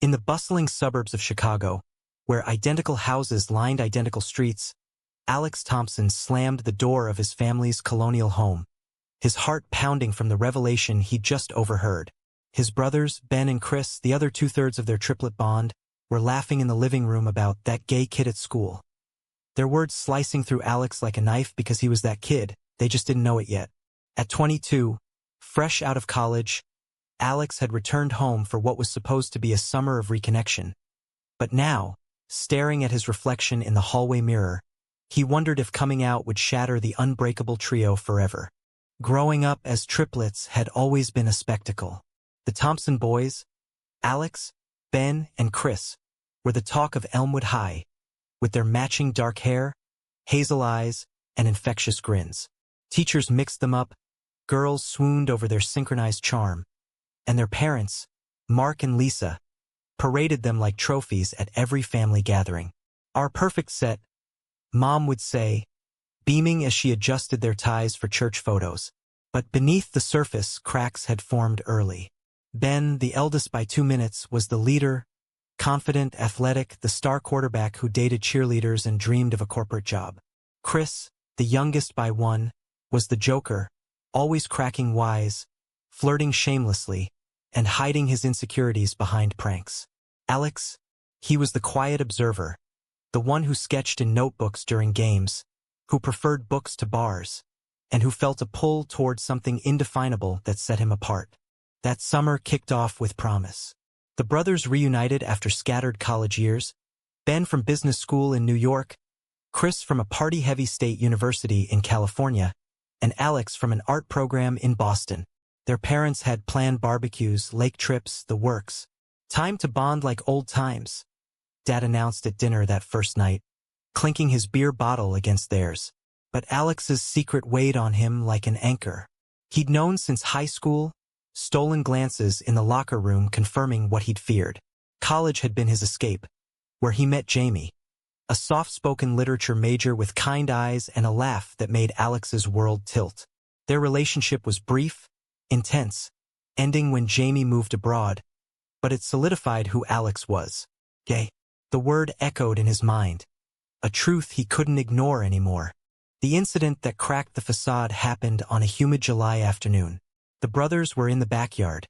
In the bustling suburbs of Chicago, where identical houses lined identical streets, Alex Thompson slammed the door of his family's colonial home, his heart pounding from the revelation he'd just overheard. His brothers, Ben and Chris, the other two-thirds of their triplet bond, were laughing in the living room about that gay kid at school. Their words slicing through Alex like a knife because he was that kid, they just didn't know it yet. At 22, fresh out of college, Alex had returned home for what was supposed to be a summer of reconnection. But now, staring at his reflection in the hallway mirror, he wondered if coming out would shatter the unbreakable trio forever. Growing up as triplets had always been a spectacle. The Thompson boys, Alex, Ben, and Chris, were the talk of Elmwood High, with their matching dark hair, hazel eyes, and infectious grins. Teachers mixed them up, girls swooned over their synchronized charm, and their parents, Mark and Lisa, paraded them like trophies at every family gathering. "Our perfect set," Mom would say, beaming as she adjusted their ties for church photos. But beneath the surface, cracks had formed early. Ben, the eldest by 2 minutes, was the leader, confident, athletic, the star quarterback who dated cheerleaders and dreamed of a corporate job. Chris, the youngest by 1, was the joker, always cracking wise, flirting shamelessly, and hiding his insecurities behind pranks. Alex, he was the quiet observer, the one who sketched in notebooks during games, who preferred books to bars, and who felt a pull toward something indefinable that set him apart. That summer kicked off with promise. The brothers reunited after scattered college years, Ben from business school in New York, Chris from a party-heavy state university in California, and Alex from an art program in Boston. Their parents had planned barbecues, lake trips, the works. "Time to bond like old times," Dad announced at dinner that first night, clinking his beer bottle against theirs. But Alex's secret weighed on him like an anchor. He'd known since high school, stolen glances in the locker room confirming what he'd feared. College had been his escape, where he met Jamie, a soft-spoken literature major with kind eyes and a laugh that made Alex's world tilt. Their relationship was brief, intense, ending when Jamie moved abroad, but it solidified who Alex was. Gay. The word echoed in his mind, a truth he couldn't ignore anymore. The incident that cracked the facade happened on a humid July afternoon. The brothers were in the backyard,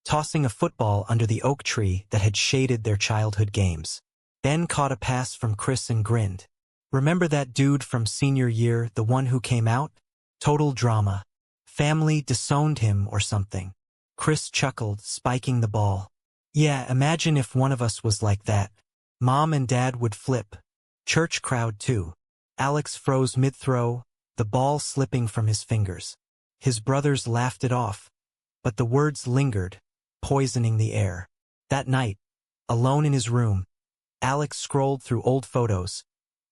tossing a football under the oak tree that had shaded their childhood games. Ben caught a pass from Chris and grinned. "Remember that dude from senior year, the one who came out? Total drama. Family disowned him or something." Chris chuckled, spiking the ball. "Yeah, imagine if one of us was like that. Mom and Dad would flip. Church crowd too." Alex froze mid-throw, the ball slipping from his fingers. His brothers laughed it off, but the words lingered, poisoning the air. That night, alone in his room, Alex scrolled through old photos,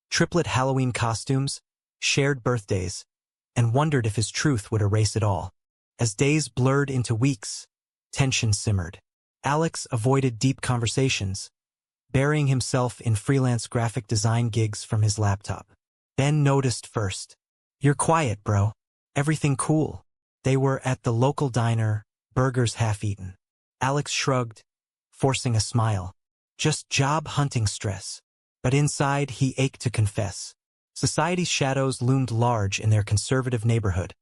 triplet Halloween costumes, shared birthdays, and wondered if his truth would erase it all. As days blurred into weeks, tension simmered. Alex avoided deep conversations, burying himself in freelance graphic design gigs from his laptop. Ben noticed first. "You're quiet, bro. Everything cool?" They were at the local diner, burgers half-eaten. Alex shrugged, forcing a smile. "Just job hunting stress." But inside he ached to confess. Society's shadows loomed large in their conservative neighborhood.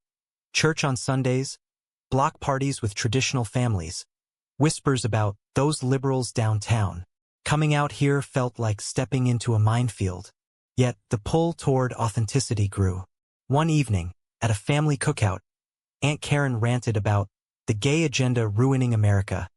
Church on Sundays, block parties with traditional families, whispers about those liberals downtown. Coming out here felt like stepping into a minefield. Yet the pull toward authenticity grew. One evening, at a family cookout, Aunt Karen ranted about the gay agenda ruining America,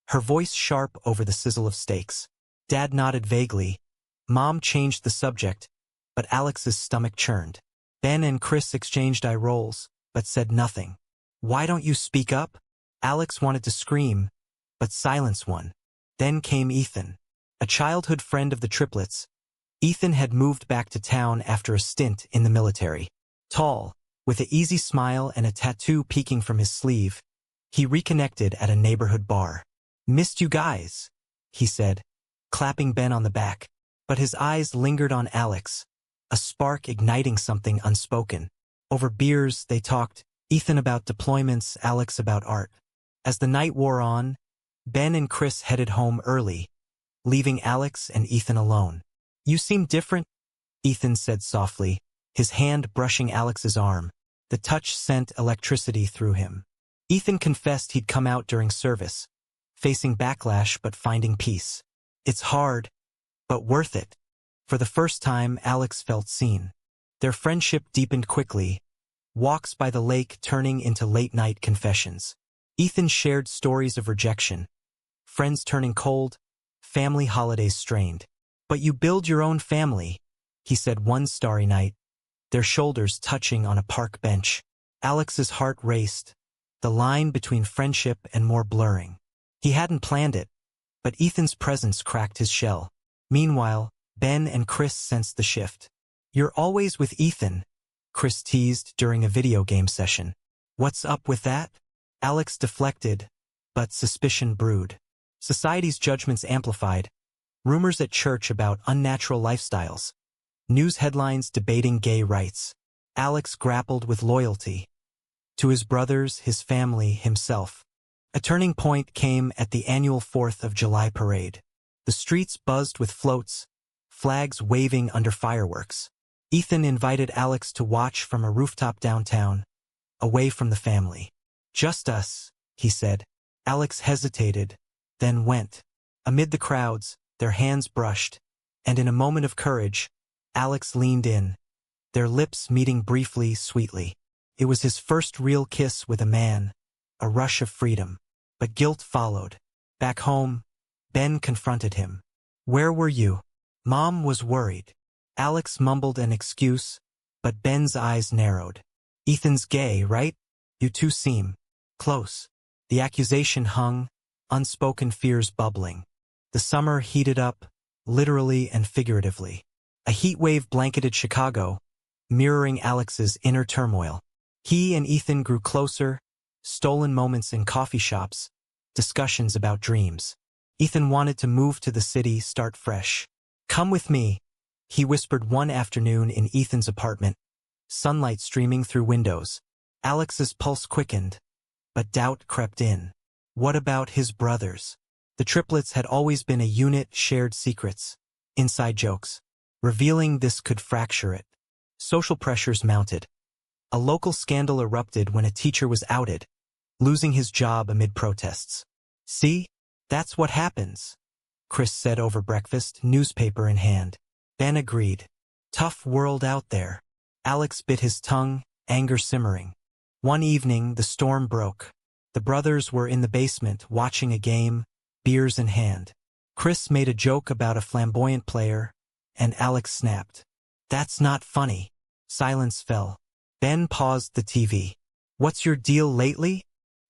her voice sharp over the sizzle of steaks. Dad nodded vaguely. Mom changed the subject, but Alex's stomach churned. Ben and Chris exchanged eye rolls, but said nothing. "Why don't you speak up?" Alex wanted to scream, but silence won. Then came Ethan, a childhood friend of the triplets. Ethan had moved back to town after a stint in the military. Tall, with an easy smile and a tattoo peeking from his sleeve, he reconnected at a neighborhood bar. "Missed you guys," he said, clapping Ben on the back. But his eyes lingered on Alex, a spark igniting something unspoken. Over beers, they talked, Ethan about deployments, Alex about art. As the night wore on, Ben and Chris headed home early, leaving Alex and Ethan alone. "You seem different," Ethan said softly, his hand brushing Alex's arm. The touch sent electricity through him. Ethan confessed he'd come out during service, facing backlash but finding peace. "It's hard, but worth it." For the first time, Alex felt seen. Their friendship deepened quickly, walks by the lake turning into late-night confessions. Ethan shared stories of rejection, friends turning cold, family holidays strained. "But you build your own family," he said one starry night, their shoulders touching on a park bench. Alex's heart raced, the line between friendship and more blurring. He hadn't planned it, but Ethan's presence cracked his shell. Meanwhile, Ben and Chris sensed the shift. "You're always with Ethan," Chris teased during a video game session. "What's up with that?" Alex deflected, but suspicion brewed. Society's judgments amplified, rumors at church about unnatural lifestyles, news headlines debating gay rights. Alex grappled with loyalty to his brothers, his family, himself. A turning point came at the annual 4th of July parade. The streets buzzed with floats, flags waving under fireworks. Ethan invited Alex to watch from a rooftop downtown, away from the family. "Just us," he said. Alex hesitated, then went. Amid the crowds, their hands brushed, and in a moment of courage, Alex leaned in, their lips meeting briefly, sweetly. It was his first real kiss with a man, a rush of freedom. But guilt followed. Back home, Ben confronted him. "Where were you?" Mom was worried. Alex mumbled an excuse, but Ben's eyes narrowed. "Ethan's gay, right? You two seem close." The accusation hung, unspoken fears bubbling. The summer heated up, literally and figuratively. A heat wave blanketed Chicago, mirroring Alex's inner turmoil. He and Ethan grew closer, stolen moments in coffee shops, discussions about dreams. Ethan wanted to move to the city, start fresh. "Come with me," he whispered one afternoon in Ethan's apartment, sunlight streaming through windows. Alex's pulse quickened, but doubt crept in. What about his brothers? The triplets had always been a unit, shared secrets, inside jokes. Revealing this could fracture it. Social pressures mounted. A local scandal erupted when a teacher was outed, losing his job amid protests. "See? That's what happens," Chris said over breakfast, newspaper in hand. Ben agreed. Tough world out there. Alex bit his tongue, anger simmering. One evening, the storm broke. The brothers were in the basement, watching a game, beers in hand. Chris made a joke about a flamboyant player, and Alex snapped. "That's not funny." Silence fell. Ben paused the TV. "What's your deal lately?"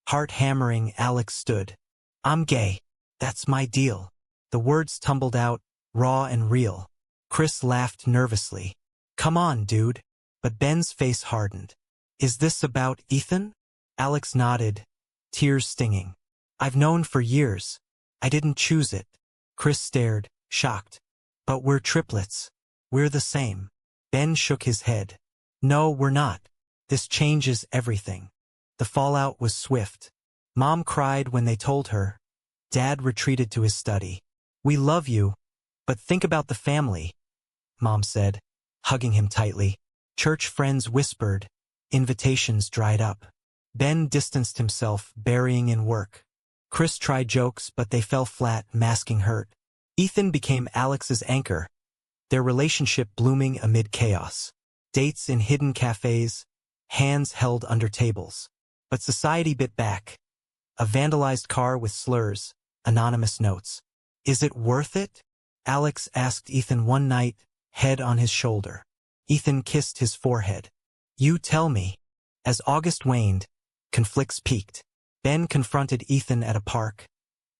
Heart hammering, Alex stood. "I'm gay. That's my deal." The words tumbled out, raw and real. Chris laughed nervously. "Come on, dude." But Ben's face hardened. "Is this about Ethan?" Alex nodded, tears stinging. "I've known for years. I didn't choose it." Chris stared, shocked. "But we're triplets. We're the same." Ben shook his head. "No, we're not. This changes everything." The fallout was swift. Mom cried when they told her. Dad retreated to his study. "We love you, but think about the family," Mom said, hugging him tightly. Church friends whispered. Invitations dried up. Ben distanced himself, burying in work. Chris tried jokes, but they fell flat, masking hurt. Ethan became Alex's anchor, their relationship blooming amid chaos. Dates in hidden cafes, hands held under tables. But society bit back. A vandalized car with slurs, anonymous notes. "Is it worth it?" Alex asked Ethan one night, head on his shoulder. Ethan kissed his forehead. "You tell me." As August waned, conflicts peaked. Ben confronted Ethan at a park,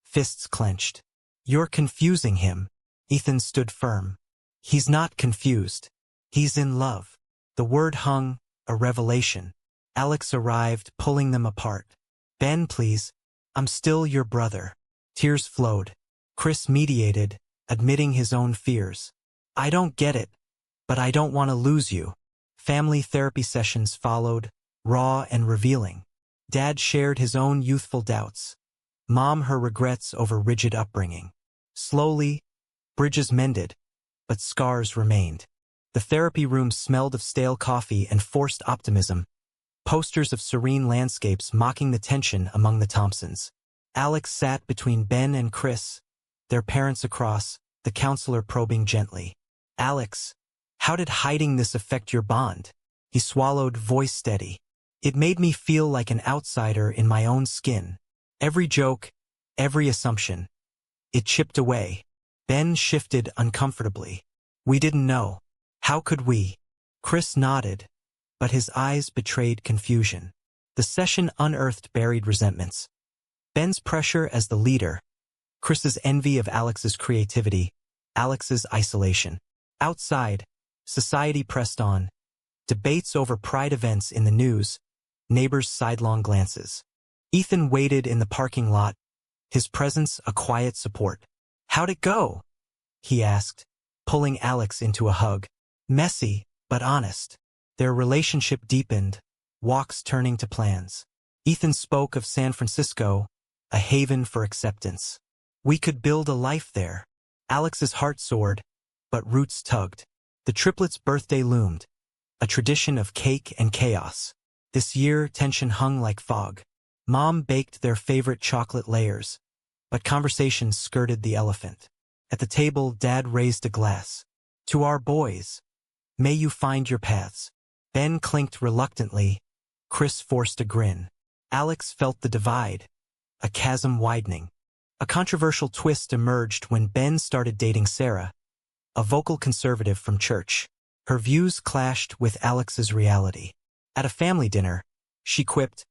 fists clenched. "You're confusing him." Ethan stood firm. "He's not confused. He's in love." The word hung, a revelation. Alex arrived, pulling them apart. "Ben, please. I'm still your brother." Tears flowed. Chris mediated, admitting his own fears. "I don't get it, but I don't want to lose you." Family therapy sessions followed, raw and revealing. Dad shared his own youthful doubts. Mom her regrets over rigid upbringing. Slowly, bridges mended, but scars remained. The therapy room smelled of stale coffee and forced optimism, posters of serene landscapes mocking the tension among the Thompsons. Alex sat between Ben and Chris, their parents across, the counselor probing gently. "Alex, how did hiding this affect your bond?" He swallowed, voice steady. "It made me feel like an outsider in my own skin. Every joke, every assumption. It chipped away." Ben shifted uncomfortably. "We didn't know. How could we?" Chris nodded, but his eyes betrayed confusion. The session unearthed buried resentments. Ben's pressure as the leader, Chris's envy of Alex's creativity, Alex's isolation. Outside, society pressed on. Debates over pride events in the news, neighbors' sidelong glances. Ethan waited in the parking lot, his presence a quiet support. "How'd it go?" he asked, pulling Alex into a hug. "Messy, but honest." Their relationship deepened, walks turning to plans. Ethan spoke of San Francisco, a haven for acceptance. "We could build a life there." Alex's heart soared, but roots tugged. The triplets' birthday loomed, a tradition of cake and chaos. This year, tension hung like fog. Mom baked their favorite chocolate layers, but conversations skirted the elephant. At the table, Dad raised a glass. "To our boys. May you find your paths." Ben clinked reluctantly. Chris forced a grin. Alex felt the divide, a chasm widening. A controversial twist emerged when Ben started dating Sarah, a vocal conservative from church. Her views clashed with Alex's reality. At a family dinner, she quipped,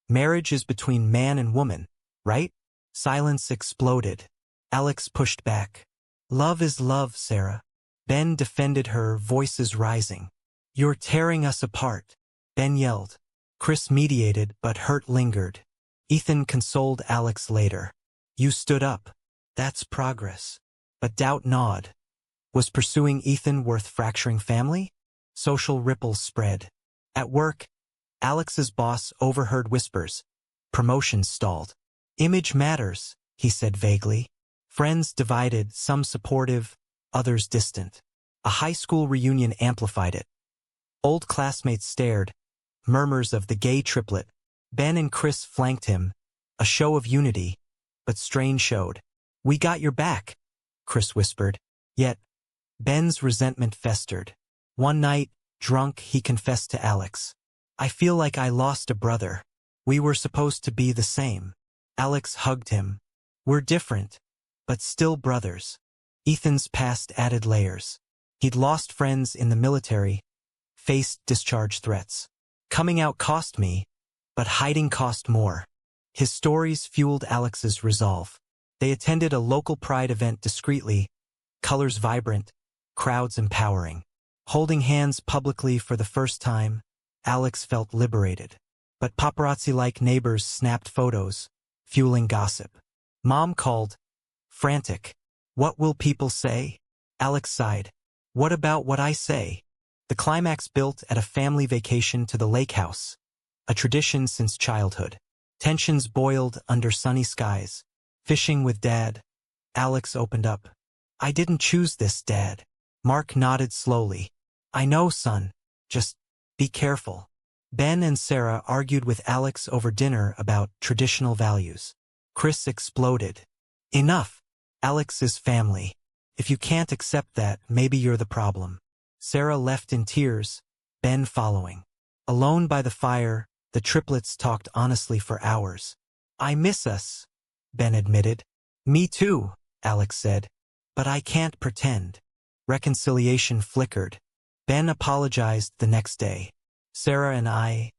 "Marriage is between man and woman, right?" Silence exploded. Alex pushed back. "Love is love, Sarah." Ben defended her, voices rising. "You're tearing us apart," Ben yelled. Chris mediated, but hurt lingered. Ethan consoled Alex later. "You stood up. That's progress." But doubt gnawed. Was pursuing Ethan worth fracturing family? Social ripples spread. At work, Alex's boss overheard whispers. Promotions stalled. "Image matters," he said vaguely. Friends divided, some supportive, others distant. A high school reunion amplified it. Old classmates stared, murmurs of the gay triplet. Ben and Chris flanked him, a show of unity, but strain showed. "We got your back," Chris whispered. Yet, Ben's resentment festered. One night, drunk, he confessed to Alex. "I feel like I lost a brother. We were supposed to be the same." Alex hugged him. "We're different, but still brothers." Ethan's past added layers. He'd lost friends in the military, faced discharge threats. "Coming out cost me, but hiding cost more." His stories fueled Alex's resolve. They attended a local pride event discreetly, colors vibrant, crowds empowering. Holding hands publicly for the first time, Alex felt liberated. But paparazzi-like neighbors snapped photos, fueling gossip. Mom called, frantic. "What will people say?" Alex sighed. "What about what I say?" The climax built at a family vacation to the lake house, a tradition since childhood. Tensions boiled under sunny skies. Fishing with Dad. Alex opened up. "I didn't choose this, Dad." Mark nodded slowly. "I know, son. Just be careful." Ben and Sarah argued with Alex over dinner about traditional values. Chris exploded. "Enough. Alex is family. If you can't accept that, maybe you're the problem." Sarah left in tears, Ben following. Alone by the fire, the triplets talked honestly for hours. "I miss us," Ben admitted. "Me too," Alex said. "But I can't pretend." Reconciliation flickered. Ben apologized the next day. "Sarah and I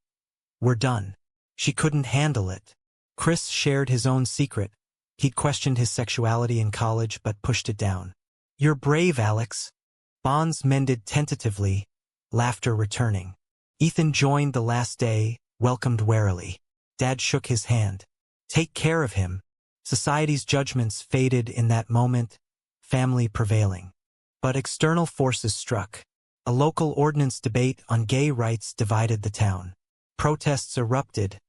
were done. She couldn't handle it." Chris shared his own secret. He'd questioned his sexuality in college but pushed it down. "You're brave, Alex." Bonds mended tentatively, laughter returning. Ethan joined the last day, welcomed warily. Dad shook his hand. "Take care of him." Society's judgments faded in that moment, family prevailing. But external forces struck. A local ordinance debate on gay rights divided the town. Protests erupted,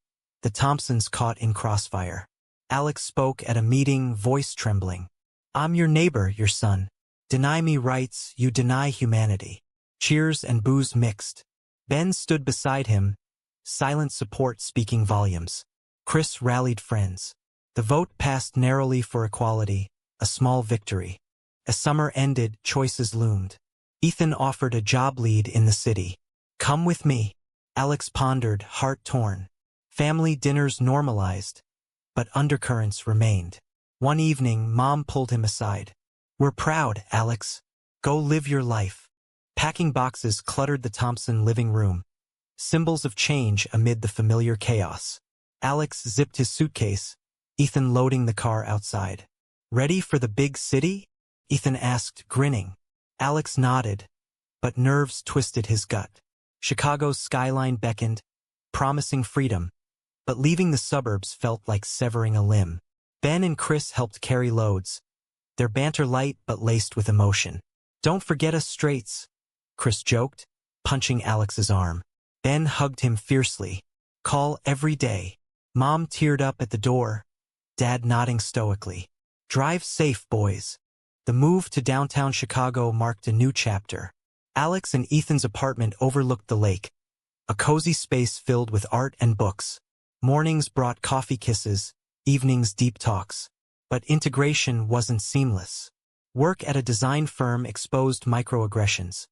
the Thompsons caught in crossfire. Alex spoke at a meeting, voice trembling. I'm your neighbor, your son. Deny me rights, you deny humanity. Cheers and boos mixed. Ben stood beside him, silent support speaking volumes. Chris rallied friends. The vote passed narrowly for equality, a small victory. As summer ended, choices loomed. Ethan offered a job lead in the city. Come with me. Alex pondered, heart torn. Family dinners normalized, but undercurrents remained. One evening, Mom pulled him aside. We're proud, Alex. Go live your life. Packing boxes cluttered the Thompson living room, symbols of change amid the familiar chaos. Alex zipped his suitcase, Ethan loading the car outside. Ready for the big city? Ethan asked, grinning. Alex nodded, but nerves twisted his gut. Chicago's skyline beckoned, promising freedom, but leaving the suburbs felt like severing a limb. Ben and Chris helped carry loads, their banter light but laced with emotion. Don't forget us straights, Chris joked, punching Alex's arm. Ben hugged him fiercely. Call every day. Mom teared up at the door, Dad nodding stoically. Drive safe, boys. The move to downtown Chicago marked a new chapter. Alex and Ethan's apartment overlooked the lake, a cozy space filled with art and books. Mornings brought coffee kisses, evenings deep talks. But integration wasn't seamless. Work at a design firm exposed microaggressions.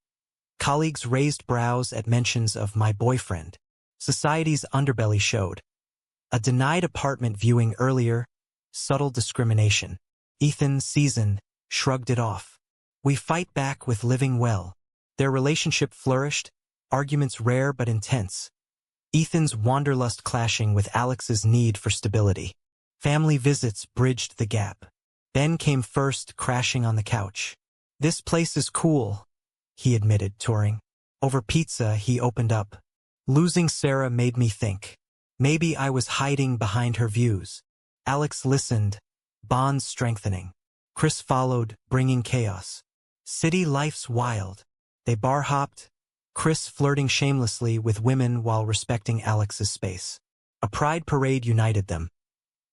Colleagues raised brows at mentions of my boyfriend. Society's underbelly showed. A denied apartment viewing earlier, subtle discrimination. Ethan, seasoned, shrugged it off. We fight back with living well. Their relationship flourished, arguments rare but intense. Ethan's wanderlust clashing with Alex's need for stability. Family visits bridged the gap. Ben came first, crashing on the couch. This place is cool, he admitted, touring. Over pizza, he opened up. Losing Sarah made me think. Maybe I was hiding behind her views. Alex listened, bonds strengthening. Chris followed, bringing chaos. City life's wild. They bar-hopped, Chris flirting shamelessly with women while respecting Alex's space. A pride parade united them.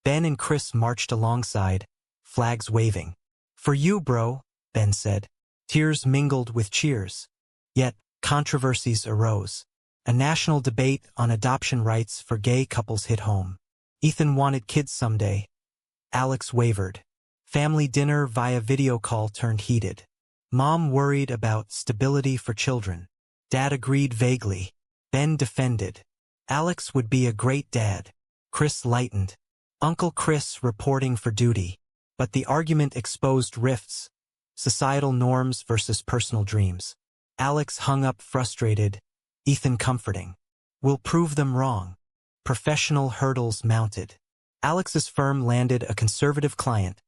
Ben and Chris marched alongside, flags waving. For you, bro, Ben said. Tears mingled with cheers. Yet, controversies arose. A national debate on adoption rights for gay couples hit home. Ethan wanted kids someday. Alex wavered. Family dinner via video call turned heated. Mom worried about stability for children. Dad agreed vaguely. Ben defended. Alex would be a great dad. Chris lightened. Uncle Chris reporting for duty. But the argument exposed rifts. Societal norms versus personal dreams. Alex hung up frustrated, Ethan comforting. We'll prove them wrong. Professional hurdles mounted. Alex's firm landed a conservative client,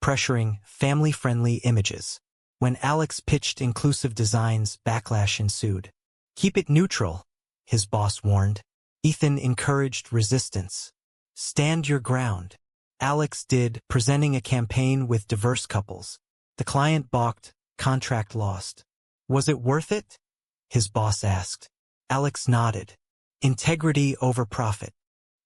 pressuring family-friendly images. When Alex pitched inclusive designs, backlash ensued. Keep it neutral, his boss warned. Ethan encouraged resistance. Stand your ground. Alex did, presenting a campaign with diverse couples. The client balked, contract lost. Was it worth it? His boss asked. Alex nodded. Integrity over profit.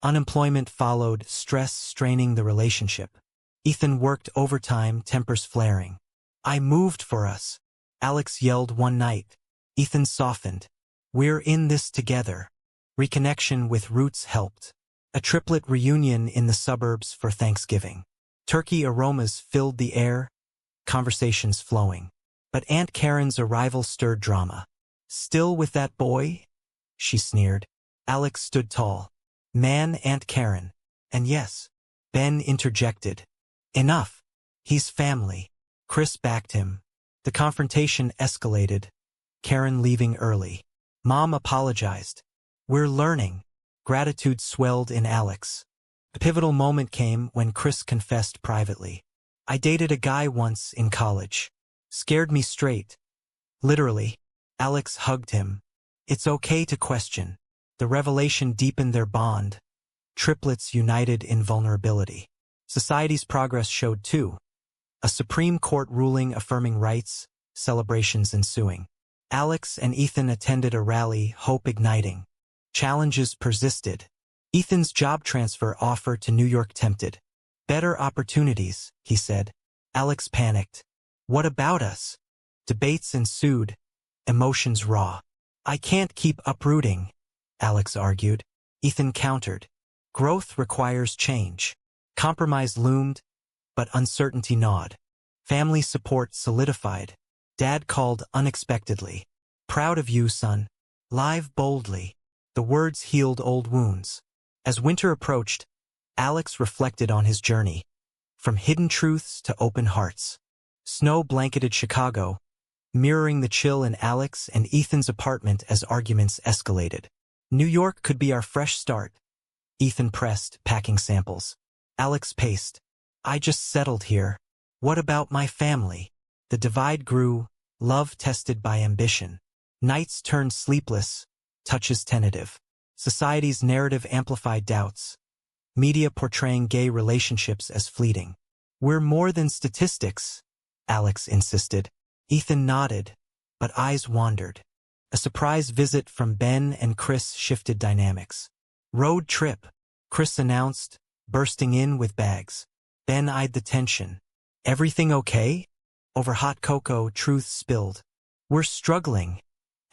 Unemployment followed, stress straining the relationship. Ethan worked overtime, tempers flaring. I moved for us, Alex yelled one night. Ethan softened. We're in this together. Reconnection with roots helped. A triplet reunion in the suburbs for Thanksgiving. Turkey aromas filled the air, conversations flowing. But Aunt Karen's arrival stirred drama. Still with that boy? She sneered. Alex stood tall. Man, Aunt Karen. And yes, Ben interjected. Enough. He's family. Chris backed him. The confrontation escalated. Karen leaving early. Mom apologized. We're learning. Gratitude swelled in Alex. A pivotal moment came when Chris confessed privately. I dated a guy once in college. Scared me straight. Literally. Alex hugged him. It's okay to question. The revelation deepened their bond. Triplets united in vulnerability. Society's progress showed too. A Supreme Court ruling affirming rights, celebrations ensuing. Alex and Ethan attended a rally, hope igniting. Challenges persisted. Ethan's job transfer offer to New York tempted. Better opportunities, he said. Alex panicked. What about us? Debates ensued, emotions raw. I can't keep uprooting, Alex argued. Ethan countered. Growth requires change. Compromise loomed, but uncertainty gnawed. Family support solidified. Dad called unexpectedly. Proud of you, son. Live boldly. The words healed old wounds. As winter approached, Alex reflected on his journey. From hidden truths to open hearts. Snow blanketed Chicago, mirroring the chill in Alex and Ethan's apartment as arguments escalated. New York could be our fresh start. Ethan pressed, packing samples. Alex paced. I just settled here. What about my family? The divide grew, love tested by ambition. Nights turned sleepless, touches tentative. Society's narrative amplified doubts. Media portraying gay relationships as fleeting. We're more than statistics, Alex insisted. Ethan nodded, but eyes wandered. A surprise visit from Ben and Chris shifted dynamics. Road trip, Chris announced, bursting in with bags. Ben eyed the tension. Everything okay? Over hot cocoa, truth spilled. We're struggling,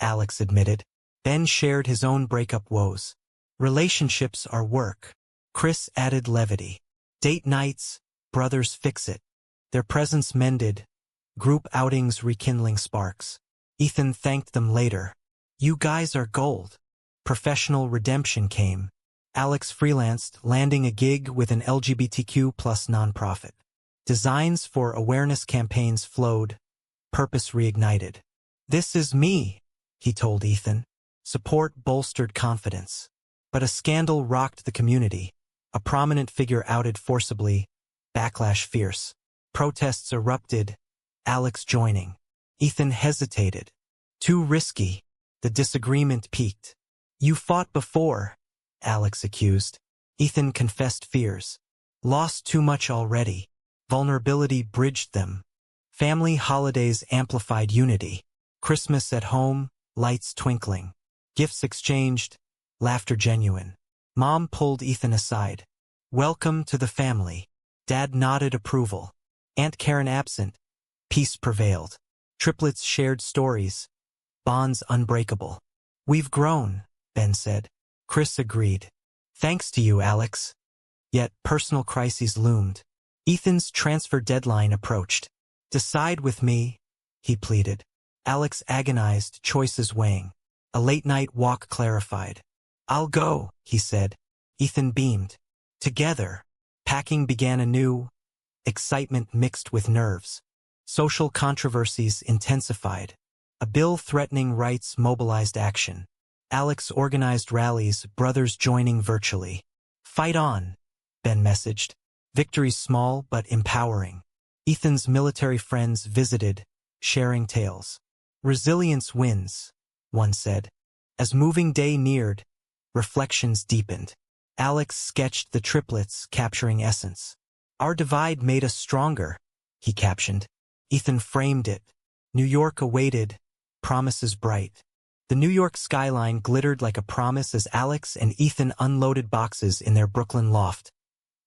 Alex admitted. Ben shared his own breakup woes. Relationships are work. Chris added levity. Date nights, brothers fix it. Their presence mended, group outings rekindling sparks. Ethan thanked them later. You guys are gold. Professional redemption came. Alex freelanced, landing a gig with an LGBTQ plus nonprofit. Designs for awareness campaigns flowed, purpose reignited. This is me, he told Ethan. Support bolstered confidence. But a scandal rocked the community. A prominent figure outed forcibly, backlash fierce. Protests erupted, Alex joining. Ethan hesitated. Too risky. The disagreement peaked. You fought before, Alex accused. Ethan confessed fears. Lost too much already. Vulnerability bridged them. Family holidays amplified unity. Christmas at home, lights twinkling. Gifts exchanged, laughter genuine. Mom pulled Ethan aside. Welcome to the family. Dad nodded approval. Aunt Karen absent. Peace prevailed. Triplets shared stories. Bonds unbreakable. We've grown, Ben said. Chris agreed. Thanks to you, Alex. Yet personal crises loomed. Ethan's transfer deadline approached. Decide with me, he pleaded. Alex agonized, choices weighing. A late-night walk clarified. I'll go, he said. Ethan beamed. Together, packing began anew, excitement mixed with nerves. Social controversies intensified. A bill threatening rights mobilized action. Alex organized rallies, brothers joining virtually. Fight on, Ben messaged. Victories small but empowering. Ethan's military friends visited, sharing tales. Resilience wins, one said. As moving day neared, reflections deepened. Alex sketched the triplets, capturing essence. Our divide made us stronger, he captioned. Ethan framed it. New York awaited, promises bright. The New York skyline glittered like a promise as Alex and Ethan unloaded boxes in their Brooklyn loft.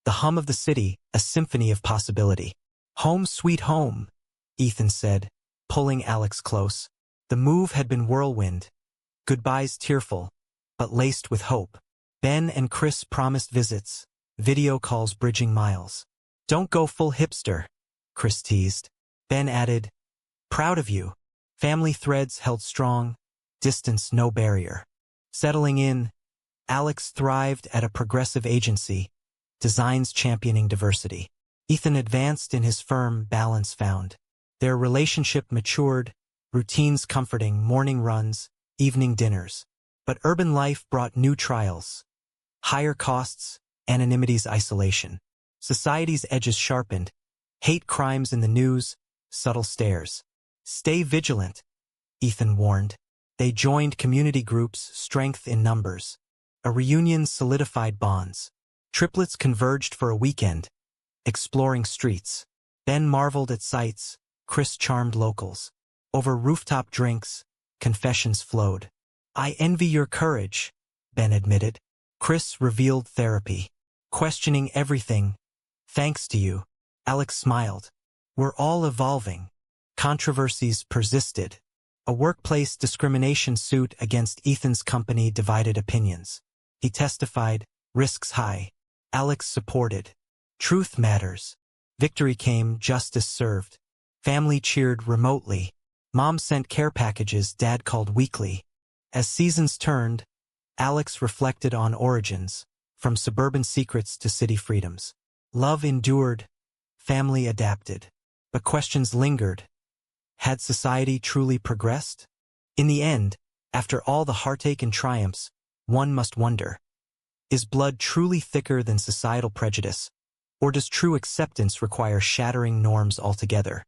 The hum of the city, a symphony of possibility. Home sweet home, Ethan said, pulling Alex close. The move had been whirlwind. Goodbyes tearful, but laced with hope. Ben and Chris promised visits, video calls bridging miles. Don't go full hipster, Chris teased. Ben added, proud of you. Family threads held strong, distance no barrier. Settling in, Alex thrived at a progressive agency, designs championing diversity. Ethan advanced in his firm, balance found. Their relationship matured, routines comforting, morning runs, evening dinners. But urban life brought new trials. Higher costs, anonymity's isolation. Society's edges sharpened. Hate crimes in the news, subtle stares. Stay vigilant, Ethan warned. They joined community groups, strength in numbers. A reunion solidified bonds. Triplets converged for a weekend, exploring streets. Ben marveled at sights, Chris charmed locals. Over rooftop drinks, confessions flowed. I envy your courage, Ben admitted. Chris revealed therapy. Questioning everything, Thanks to you. Alex smiled. We're all evolving. Controversies persisted. A workplace discrimination suit against Ethan's company divided opinions. He testified, risks high. Alex supported. Truth matters. Victory came, justice served. Family cheered remotely. Mom sent care packages, Dad called weekly. As seasons turned, Alex reflected on origins, from suburban secrets to city freedoms. Love endured, family adapted. But questions lingered. Had society truly progressed? In the end, after all the heartache and triumphs, one must wonder, is blood truly thicker than societal prejudice, or does true acceptance require shattering norms altogether?